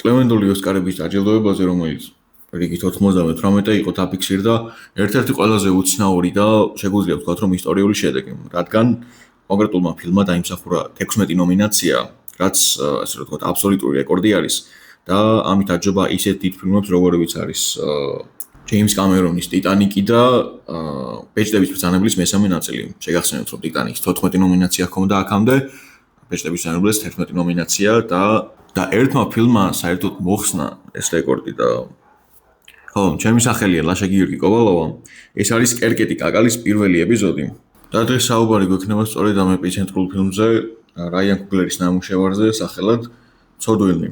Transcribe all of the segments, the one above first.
კლემენტული ოსკარების დაჯილდოებაზე, რომელიც რიგით 98 იყო დაფიქსირდა, ერთ-ერთი ყველაზე უცნაური და შეგვიძლია ვთქვათ, რომ ისტორიული შედეგი, რადგან კონკრეტულმა ფილმმა დაიმსახურა 16 ნომინაცია, რაც ასე რომ ვთქვათ, აბსოლუტური რეკორდი არის და ამით აჯობა ისეთ დიდ ფილმებს, როგორებიც არის ჯეიმს კამერონის ტიტანიკი და ბეჭდების ბრძანებლის მესამე ნაწილი. შეგახსენებთ, რომ ტიტანიკის 14 ნომინაცია ჰქონდა აქამდე, ბეჭდების ბრძანებლის 11 ნომინაცია და ერთმა ფილმმა საერთოდ მოხსნა ეს რეკორდი და ხო, ჩემი სახელია ლაშა გიორგი კოვალოვა. ეს არის კერკეტი კაკალის პირველი ეპიზოდი. და დღეს საუბარი გვექნება სწორედ ამ ეპიცენტრულ ფილმზე, რაიან კუგლერის ნამუშევარზე, სახელად ცოდვილნი.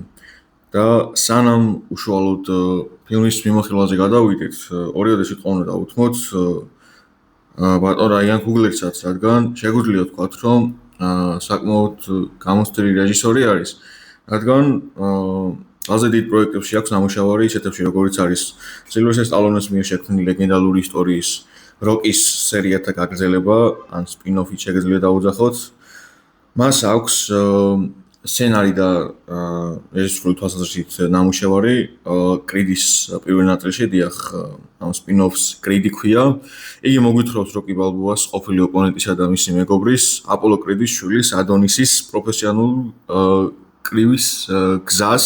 და სანამ უშუალოდ ფილმის მიმოხილვაზე გადავიდეთ, ორიოდე სიტყვა უნდა დავუთმოთ ბატონ რაიან კუგლერსაც, რადგან შეგვიძლია ვთქვათ, რომ საკმაოდ გამოცდილი რეჟისორი არის, რადგან ყველაზე დიდ პროექტებში აქვს ნამუშევარი ისეთებში, როგორიც არის სილვესტერ სტალონეს მიერ შექმნილი ლეგენდალური ისტორიის როკის სერიათა გაგრძელება, ან სპინ-ოფი შეგიძლია დაუძახოთ. მას აქვს სცენარი და რეჟისორული თვალსაზრისით ნამუშევარი კრიდის პირველ ნაწილში, დიახ, ამ სპინ-ოფს კრიდი ქვია. იგი მოგვითხრობს როკი ბალბოას ყოფილი ოპონენტისა და მისი მეგობრის, აპოლო კრიდის შვილის ადონისის პროფესიონალურ კრივის გზას,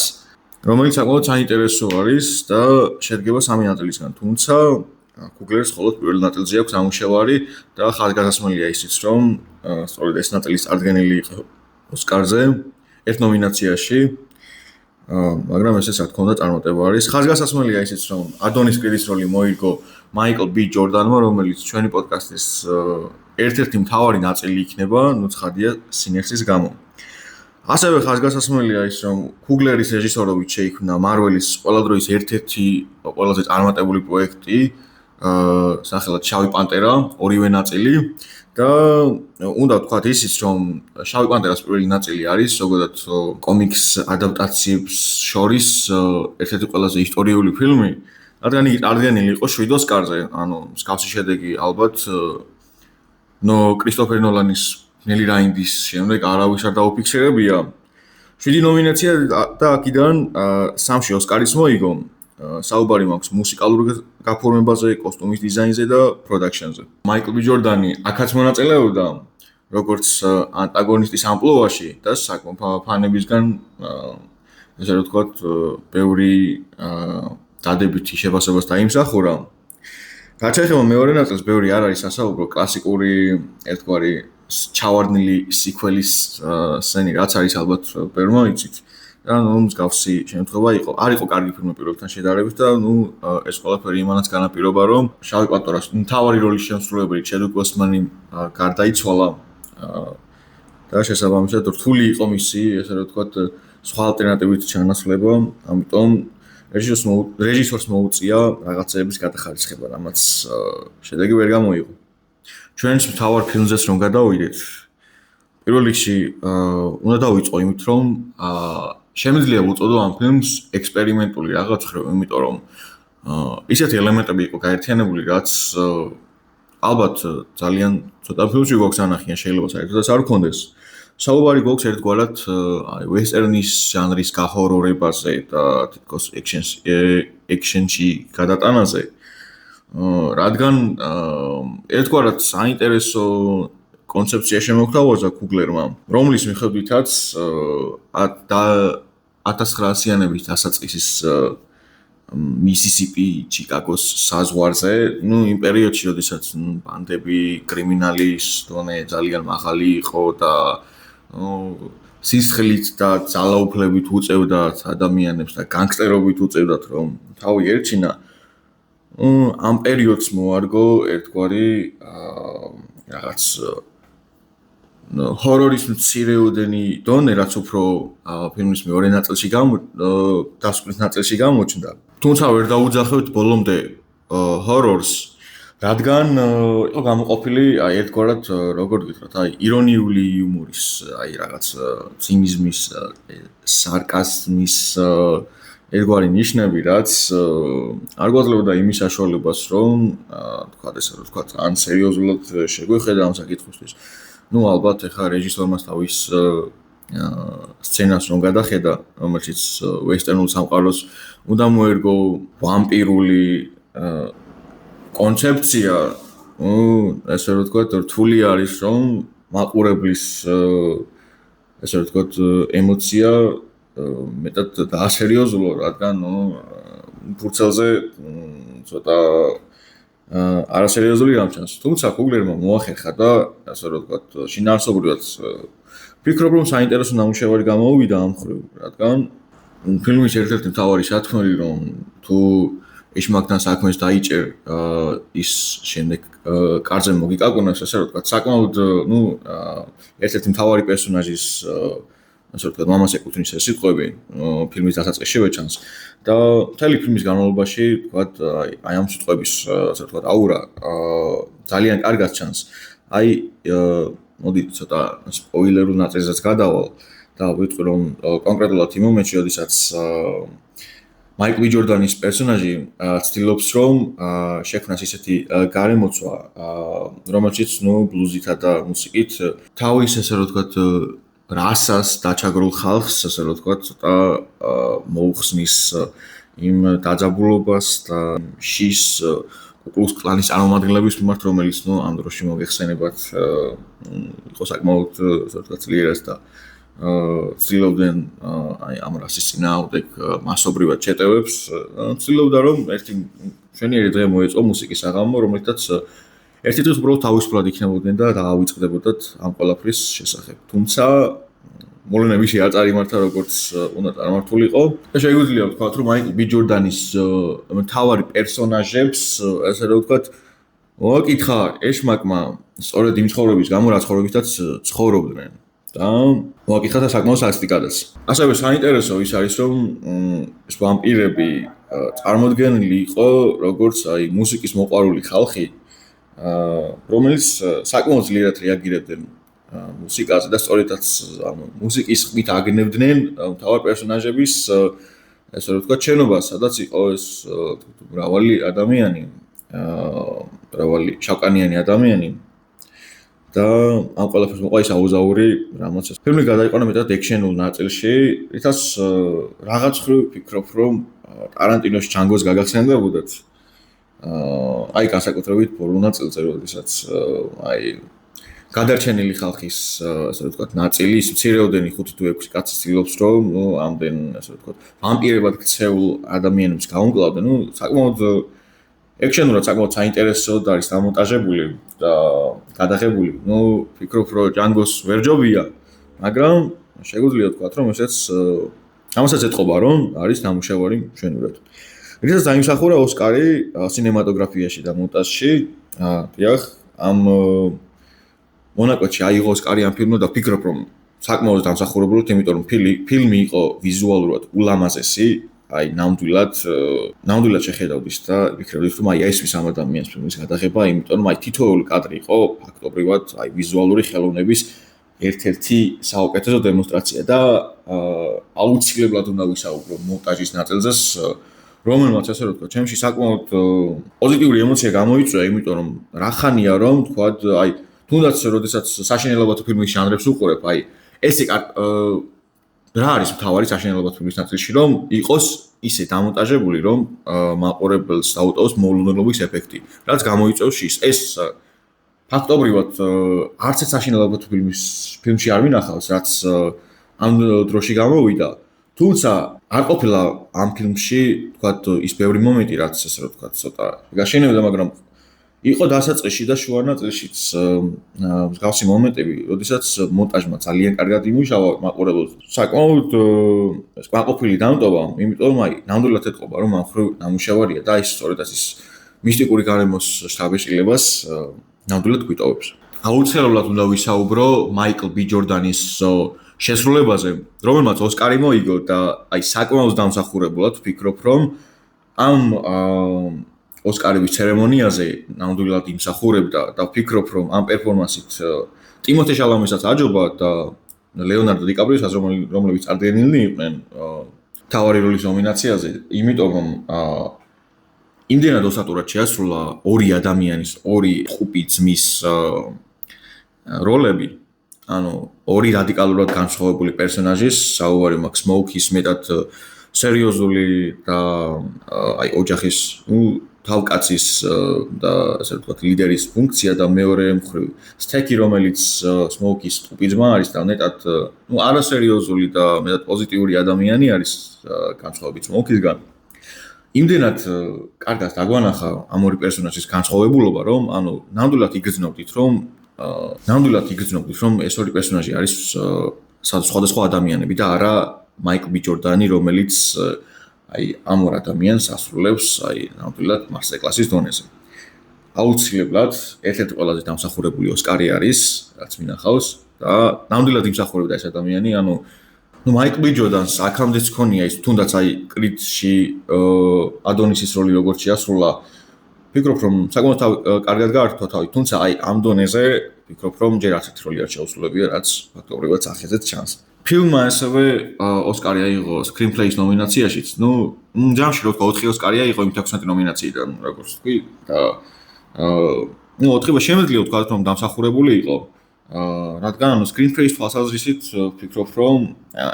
რომელიც საკმაოდ საინტერესო არის და შედგება 3 ნაწილისგან, თუმცა კუგლერს მხოლოდ პირველ ნაწილზე აქვს ნამუშევარი და ხაზგასმულია ისიც, რომ სწორედ ეს ნაწილი წარდგენილი იყო ოსკარზე ერთ ნომინაციაში, მაგრამ ესეც რა თქმა უნდა წარმატება არის. ხაზგასმულია ისიც, რომ ადონის კრიდის როლი მოიგო მაიკლ ბი ჯორდანმა, რომელიც ჩვენი პოდკასტის ერთ-ერთი მთავარი ნაწილი იქნება, ნუ ცხადია სინერსის გამო. ასევე ხაზგასმულია ის, რომ კუგლერის რეჟისორობით შეიქმნა მარველის ყველა დროის ერთ-ერთი ყველაზე წარმატებული პროექტი, სახელად შავი პანტერა, ორივე ნაწილი და უნდა ვთქვათ ისიც, რომ შავი პანტერას პირველი ნაწილი არის, ზოგადად კომიქს ადაპტაციებს შორის ერთ-ერთი ყველაზე ისტორიული ფილმი, რადგან იგი წარდგენილი იყო 7 ოსკარზე, ანუ მსგავსი შედეგი ალბათ კრისტოფერ ნოლანის ნელი რაინდის შემდეგ არავის არ დაუფიქსირებია. 7 ნომინაცია და აქედან 3-ში ოსკარის მოიგო. საუბარი მაქვს მუსიკალურ გაფორმებაზე, კოსტუმის დიზაინზე და პროდაქშენზე. მაიკლ ბი ჯორდანი აქაც მონაწილეობდა როგორც ანტაგონისტის ამპლუაში და ფანებისგან ესე რომ ვთქვათ, ბევრი დადებითი შეფასებას დაიმსახურა. რაც შეეხება მეორე ნაწილს, ბევრი არ არის სასაუბრო, კლასიკური ერთგვარი ჩავარდნილი სიკველის სცენი, რაც არის ალბათ ბევრმა იცით. და მსგავსი შემთხვევა იყო. არ იყო კარგი ფილმი პირველთან შედარებით და ეს ყველაფერი იმანაც განაპირობა, რომ შავი პანტერას მთავარი როლის შემსრულებელი ჩედვიკ ბოსმანი გარდაიცვალა და შესაბამისად რთული იყო მისი, ესე რომ ვთქვათ, სხვა ალტერნატივით ჩანაცვლება, ამიტომ რეჟისორს მოუწია რაღაცეების გადახარისხება, რამაც შედეგი ვერ გამოიღო. ჩვენს მთავარ ფილმზეც რომ გადავიდეთ, პირველ რიგში უნდა დავიწყო იმით, რომ შემიძლია ვუწოდო ამ ფილმს ექსპერიმენტული რაღაც ხრივ, იმიტომ რომ ისეთი ელემენტები იყო გაერთიანებული, რაც ალბათ ძალიან ცოტა ფილმში გვაქვს ანახიან, შეიძლება საერთოდაც არ გქონდეს. საუბარი გვაქვს ერთგვარად ვესტერნის ჟანრის გահორორებაზე და თითქოს ექშენში გადატანაზე. რადგან ერთგვარად საინტერესო კონცეფცია შემოგთავაზა კუგლერმა, რომლის მიხედვითაც 1900-იანების დასაწყისის მისისიპი ჩიკაგოს საზღვარზე, იმ პერიოდში, როდესაც ბანდები, კრიმინალის დონე ძალიან მაღალი იყო და სისხლით და ძალაუფლებით უწევდათ ადამიანებს და განგსტერობით უწევდათ, რომ თავი ერჩინა, ამ პერიოდს მოარგო ერთგვარი რაღაც ჰორორის მცირეოდენი დონე, რაც უფრო ფილმის მეორე ნაწილში დასკვნის ნაწილში გამოჩნდა. თუმცა ვერ დაუძახებთ ბოლომდე ჰორორს, რადგან იყო გამოყოფილი ერთგვარად, როგორ გითხრათ, ირონიული იუმორის, რაღაც ცინიზმის, სარკაზმის ერთგვარი ნიშნები, რაც არ გვაძლევდა იმის საშუალებას, რომ თქვათ, ან სერიოზულად შეგვეხედა ამ საკითხისთვის. ალბათ ეხლა რეჟისორმა თავის სცენას რომ გადახედა, რომელშიც ვესტერნულ სამყაროს უნდა მოერგო ვამპირული კონცეფცია, ესე რომ ვთქვათ, რთული არის რომ მაყურებლის ესე რომ ვთქვათ, ემოცია მეტად დაასერიოზულო, რადგან ფურცელზე ცოტა არასერიოზული გამჩანს. თუმცა კუგლერმა მოახერხა და ასე რომ ვთქვათ, შინაარსობრივად ვფიქრობ, რომ საინტერესო ნამუშევარი გამოუვიდა ამ მხრივ, რადგან ფილმის ერთ-ერთი მთავარი სათქმელი, რომ თუ ეშმაკთან საქმეს დაიჭერ ის შემდეგ კარზე მოგიკაკუნებს, ასე რომ ვთქვათ, საკმაოდ ერთ-ერთი მთავარი პერსონაჟის ასე რომ ვთქვათ, მამას ეკუთვნის ეს სიტყვები ფილმის დასაწყისშივე ჩანს და მთელი ფილმის განმავლობაში ვთქვათ, აი ამ სიტყვების ასე რომ ვთქვათ, აურა ძალიან კარგად ჩანს. აი მოდი ცოტა სპოილერულ ნაწილზეც გადავალ და ვიტყვი რომ კონკრეტულად იმ მომენტში, როდესაც მაიკლ ბი ჯორდანის პერსონაჟი ცდილობს რომ შექმნას ისეთი გარემოცვა, რომელშიც ბლუზითა და მუსიკით თავის ესე რომ ვთქვათ რასას დაჩაგრულ ხალხს ასე რომ ვთქვათ ცოტა მოუხსნის იმ დაძაბულობას და შის კუკლუქს კლანის წარმომადგენლების მიმართ, რომელიც ამ დროში მოგეხსენებათ იყო საკმაოდ ასე ვთქვათ ძლიერად და ცდილობდნენ აი ამ რასის წინააღმდეგ მასობრივად შეტევებს, ცდილობდა რომ ერთი მშვენიერი დღე მოეწყო მუსიკის აღამო, რომელთაც ერთი დღეს უბრალოდ თავისუფლად იქნებოდნენ და დაავიწყდებოდათ ამ ყველაფრის შესახებ. თუმცა მოვლენები არ წარიმართა როგორც უნდა წარმართულიყო. და შეგვიძლია ვთქვათ, რომ მაიკლ ბი ჯორდანის მთავარი პერსონაჟებს, ასე რომ ვთქვათ, მოაკითხა ეშმაკმა სწორედ იმ ცხოვრების გამო, რა ცხოვრებითაც ცხოვრობდნენ. და მოაკითხა და საკმაოდ სასტიკადაც. ასევე საინტერესო ის არის, რომ ეს ვამპირები წარმოდგენილი იყო როგორც აი მუსიკის მოყვარული ხალხი, რომელიც საკმაოდ ძლიერად რეაგირებდნენ მუსიკაზე და სწორედაც მუსიკის ხმით აგნებდნენ მთავარ პერსონაჟების ესე რომ ვთქვათ შენობას, სადაც იყო ეს მრავალი ადამიანი, მრავალი შავკანიანი ადამიანი და ამ ყველაფერს მოყვა ის აუზაური, რამაც ფილმი გადაიყვანა მეტად ექშენულ ნაწილში, რითაც რაღაც ხრივ ვფიქრობ, რომ ტარანტინოს ჯანგოს გაგახსენებოდათ. აი განსაკუთრებით ბოლო ნაწილზე, როდესაც აი გადარჩენილი ხალხის ასე ვთქვათ ნაწილი, ის მცირეოდენი 5 თუ 6 კაცი ცდილობს, რომ ამდენ ასე ვთქვათ ვამპირებად ქცეულ ადამიანებს გაუმკლავდნენ, საკმაოდ ექშენურად საკმაოდ საინტერესოდ არის დამონტაჟებული და გადაღებული. ვფიქრობ, რომ ჯანგოს ვერ ჯობია, მაგრამ შეგვიძლია ვთქვათ, რომ ამასაც ეთყობა, რომ არის ნამუშევარი მშვენივრად. რითაც დაიმსახურა ოსკარი სინემატოგრაფიაში და მონტაჟში, დიახ, ამ მონაკვეთში აიღო ოსკარი ამ ფილმმა და ვფიქრობ, რომ საკმაოდ დამსახურებულად, იმიტომ რომ ფილმი იყო ვიზუალურად ულამაზესი, აი ნამდვილად შეხედავდით და ვფიქრობთ, რომ აი ეს ვის ამ ადამიანის ფილმის გადაღება, იმიტომ რომ აი თითოეული კადრი იყო ფაქტობრივად აი ვიზუალური ხელოვნების ერთ-ერთი საუკეთესო დემონსტრაცია და აუცილებლად უნდა ვისაუბრო მონტაჟის ნაწილზე, რომელმაც ასე რომ ვთქვათ, ჩემში საკმაოდ პოზიტიური ემოცია გამოიწვია, იმიტომ რომ რა ხანია რომ ვთქვათ, აი თუნდაც როდესაც საშინელებათა ფილმის ჟანრებს უყურებ, აი ეს რა არის მთავარი საშინელებათა ფილმის ნაწილში, რომ იყოს ისე დამონტაჟებული, რომ მაყურებელს დაუტოვოს მოულოდნელობის ეფექტი, რაც გამოიწვევს შის. ეს ფაქტობრივად არც ერთ საშინელებათა ფილმში არ ვინახავს, რაც ამ დროში გამოვიდა. თუმცა არ ყოფილა ამ ფილმში, ვთქვათ, ის ბევრი მომენტი, რაც ესე რომ ვთქვათ, ცოტა გაშენებდა, მაგრამ იყო დასაწყისში და შუა ნაწილშიც მსგავსი მომენტები, როდესაც მონტაჟმა ძალიან კარგად იმუშავა მაყურებელს. საკმაოდ კმაყოფილი დამტოვა, იმიტომ რომ აი ნამდვილად ეთყობა, რომ ამ ხრივ ნამუშევარია და ის სწორედაც ის მისტიკური გარემოს შთაბეჭდილებას ნამდვილად გვიტოვებს. აუცილებლად უნდა ვისაუბრო მაიკლ ბი ჯორდანის შესრულებაზე, რომელმაც ოსკარი მოიგო და აი საკმაოდ დამსახურებულად ვფიქრობ, რომ ამ ოსკარების ცერემონიაზე ნამდვილად იმსახურებდა და ვფიქრობ, რომ ამ პერფორმანსით ტიმოთე შალამესაც აჯობა და ლეონარდო დიკაპრიოსაც, რომლებიც წარდგენილნი იყვნენ მთავარი როლის ნომინაციაზე, იმიტომ რომ იმდენად ოსატურად შეასრულა ორი ადამიანის, ორი ხუპი ძმის როლები, ანუ ორი რადიკალურად განსხვავებული პერსონაჟის საუბარი მაქვს Smoke-ის მეტად სერიოზული და აი ოჯახის თავკაცის და ასე ვთქვათ ლიდერის ფუნქცია და მეორე მხრივ Stack-ი რომელიც Smoke-ის ტუპიძმა არის და მეტად არასერიოზული და მეტად პოზიტიური ადამიანი არის განსხვავებით Smoke-ისგან. იმდენად კარგად დაგვანახა ამ ორი პერსონაჟის განსხვავებულობა, რომ ანუ ნამდვილად იგრძნობდით, რომ ეს ორი პერსონაჟი არის სხვადასხვა ადამიანები და არა მაიკლ ბი ჯორდანი, რომელიც აი ამ ორ ადამიანს ასრულებს აი ნამდვილად მასტერკლასის დონეზე. აუცილებლად ერთ-ერთი ყველაზე დამსახურებული ოსკარი არის, რაც მინახავს და ნამდვილად იმსახურებდა ეს ადამიანი, ანუ მაიკლ ბი ჯორდანს აქამდეც ქონია ის თუნდაც აი კრიტში ადონისის როლი როგორც შეასრულა ფიქრობ რომ საკმაოდ კარგად გაართვა თავი, თუმცა აი ამ დონეზე ფიქრობ რომ ჯერ ასეთი როლი არ შეუსრულებია, რაც ფაქტობრივად სახეზეც ჩანს. ფილმმა ასევე ოსკარი აიღო screenplay-ის ნომინაციაშიც. ჯამში რო თქვა 4 ოსკარი აიღო იმ 16 ნომინაციიდან, როგორც თქვი და 4-მა შემიძლია ვთქვა რომ დამსახურებული იყო. რადგან screenplay-ის თვალსაზრისით ვფიქრობ რომ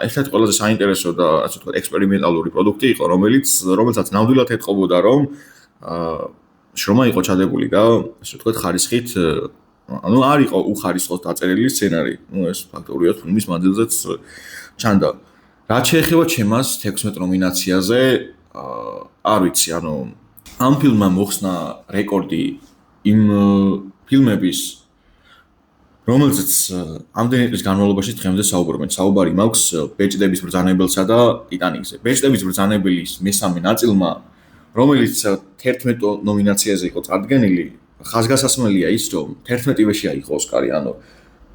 ერთ-ერთი ყველაზე საინტერესო და ასე ვთქვათ ექსპერიმენტალური პროდუქტი იყო, რომელსაც ნამდვილად ეთყობოდა რომ შრომა იყო ჩადებული და ასე ვთქვათ ხარისხით არ იყო უხარისხოდ დაწერილი სცენარი. ეს ფაქტობრივად ფილმის მანძილზეც ჩანდა. რაც შეეხება ჩემას 16 ნომინაციაზე, არ ვიცი, ამ ფილმმა მოხსნა რეკორდი იმ ფილმების რომელზეც ამდენი წლის განმავლობაში დღემდე საუბრობენ. საუბარი მაქვს ბეჭდების ბრძანებელსა და ტიტანიკზე. ბეჭდების ბრძანებელის მესამე ნაწილმა, რომელიც 11 ნომინაციაზე იყო წარდგენილი, ხაზგასასმელია ის, რომ 11-ივე შეაიღო ოსკარი,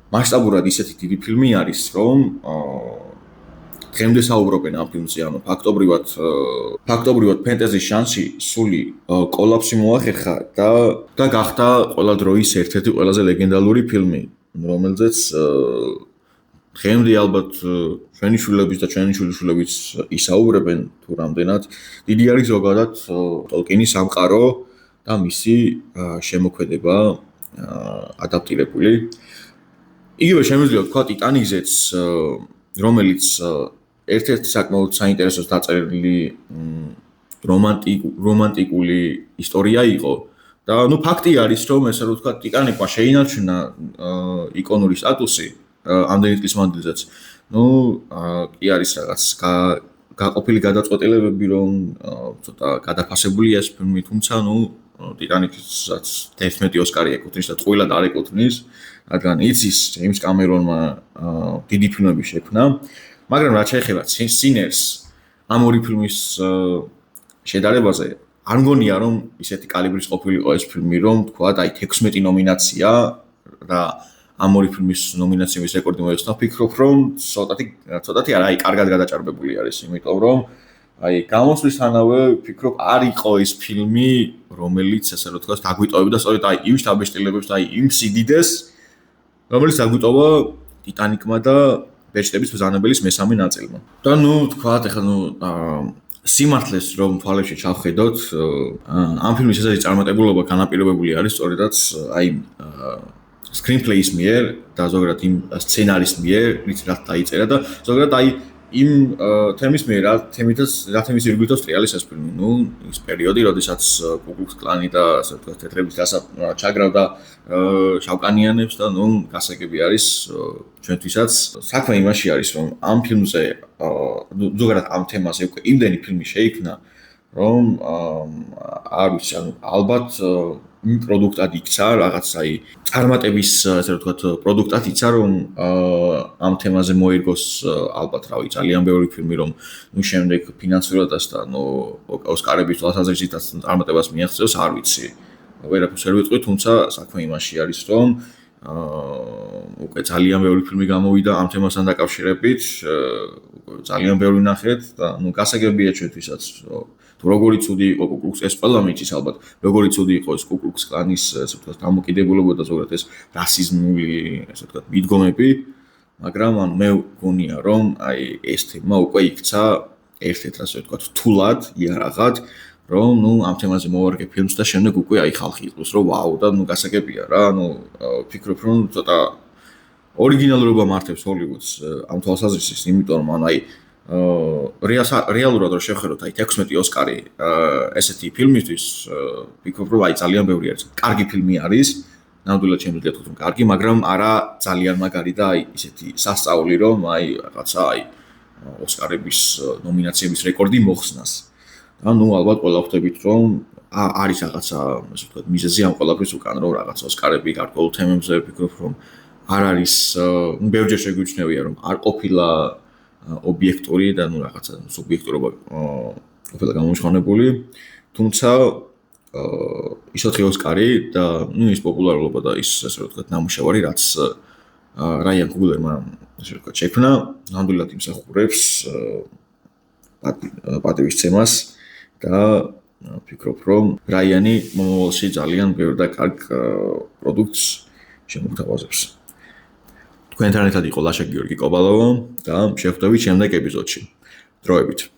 მასშტაბურად ისეთი დიდი ფილმი არის, რომ დღემდე საუბრობენ ამ ფილმზე, ფაქტობრივად ფენტეზის ჟანრში სული კოლაფსი მოახერხა და გახდა ყველა დროის ერთ-ერთი ყველაზე ლეგენდალური ფილმი, რომელზეც დღემდე ალბათ ჩვენი შვილების და ჩვენი შვილიშვილებიც ისაუბრებენ თუ რამდენად დიდი არის ზოგადად ტოლკინის სამყარო და მისი შემოქმედება ადაპტირებული. იგივე შემიძლია ვთქვა ტიტანიკზეც, რომელიც ერთ-ერთი საკმაოდ საინტერესო დაწერილი რომანტიკული ისტორია იყო და ფაქტი არის, რომ ესე რომ ვთქვა ტიტანიკმა შეინარჩუნა იკონური სტატუსი ამდენი წლის მანძილზეც. კი არის რაღაც გაყოფილი გადაწყვეტილებები, რომ ცოტა გადაფასებულია ეს ფილმი, თუმცა ტიტანიკსაც 11 ოსკარი ეკუთვნის და ტყუილად არ ეკუთვნის, რადგან იცის ჯეიმს კამერონმა დიდი ფილმები შექმნა, მაგრამ რაც შეეხება სინერს ამ ორი ფილმის შედარებაზე, არ მგონია რომ ისეთი კალიბრის ყოფილიყო ეს ფილმი, რომ თქვა აი 16 ნომინაცია და ამ ორი ფილმის ნომინაციების რეკორდი მოეცნო. ვფიქრობ რომ ცოტათი არა, კარგად გადაჭარბებული არის, იმიტომ რომ აი გამოსვლისთანავე ვფიქრობ არ იყო ეს ფილმი, რომელიც ასე რომ თქვა დაგვიტოვებდა სწორედ აი იმ შთაბეჭდილებებს და აი იმ სიდიდეს, რომელიც დაგვიტოვა ტიტანიკმა და ბეჭდების ბრძანებელის მესამე ნაწილმა. და თქვა ეხლა სიმართლეს რომ თვალებში ჩავხედოთ, ამ ფილმის ესეთი წარმატებულობა განაპირობებული არის სწორედაც აი screenplay-ის მიერ და ზოგადად იმ სცენარის მიერ, ვინც რაც დაიწერა და ზოგადად აი იმ თემის მიერ, რა თემის ირგვლითაც ტრიალის ეს ფილმი. ის პერიოდი, როდესაც კუკლუქს კლანი და ასე ვთქვათ, თეთრების ჩაგრავდა შავკანიანებს და გასაგები არის ჩვენთვისაც. საქმე იმაში არის, რომ ამ ფილმზე ზოგადად ამ თემაზე უკვე იმდენი ფილმი შეიქმნა, რომ არ ვიცი, ალბათ იმ პროდუქტად იქცა, რაღაც აი წარმატების, ასე ვთქვათ, პროდუქტად იქცა, რომ ამ თემაზე მოერგოს ალბათ, რავი, ძალიან ბევრი ფილმი, რომ შემდეგ ფინანსურადაც და ოსკარების თვალსაზრისითაც წარმატებას მიაღწევს, არ ვიცი. ვერაფერს ვერ ვიტყვი, თუმცა საქმე იმაში არის, რომ უკვე ძალიან ბევრი ფილმი გამოვიდა ამ თემასთან დაკავშირებით, ძალიან ბევრი ნახეთ და გასაგებია ჩვენთვისაც, თუ როგორი ცუდი იყო კუკლუქს, ეს ყველა მიჩის ალბათ, როგორი ცუდი იყო ეს კუკლუქს კლანის, ასე ვთქვათ, დამოკიდებულება და ზოგადად ეს რასიზმული, ასე ვთქვათ, მიდგომები, მაგრამ მე მგონია, რომ აი ეს თემა უკვე იქცა ერთ-ერთ, ასე ვთქვათ, თულად, იარაღად, რომ ამ თემაზე მოვარგე ფილმს და შემდეგ უკვე აი ხალხი იყოს, რომ ვაუ და გასაგებია რა, ვფიქრობ, რომ ცოტა ორიგინალურობა მართებს ჰოლივუდს ამ თვალსაზრისით, იმიტომ რომ აი რეალურად რო შევხედოთ აი 16 ოსკარი ესეთი ფილმისთვის ვფიქრობ რომ აი ძალიან ბევრი არის. კარგი ფილმი არის, ნამდვილად შემიძლია თქვა რომ კარგი, მაგრამ არა ძალიან მაგარი და აი ისეთი სასწაული რომ აი რაღაცა აი ოსკარების ნომინაციების რეკორდი მოხსნას. და ნუ ალბათ ყველა ხვდებით რომ არის რაღაცა ასე ვთქვათ მიზეზი ამ ყველაფრის უკან რომ რაღაცა ოსკარები გარკვეულ თემებზე ვფიქრობ რომ არ არის ბევრჯერ შეგვიჩნევია რომ არ ყოფილა ობიექტური და ნუ რაღაცა სუბიექტურობა ყოფილა გამომჟღავნებული, თუმცა ის 4 ოსკარი და ნუ ის პოპულარობა და ის ასე ვთქვათ ნამუშევარი რაც რაიან კუგლერმა ასე ვთქვათ შექმნა, ნამდვილად იმსახურებს პატივისცემას და ვფიქრობ რომ რაიანი მომავალში ძალიან ბევრ და კარგ პროდუქტს შემოგთავაზებს. თქვენთან ერთად იყო ლაშა გიორგი კობალოვო და შევხვდებით შემდეგ ეპიზოდში. დროებით.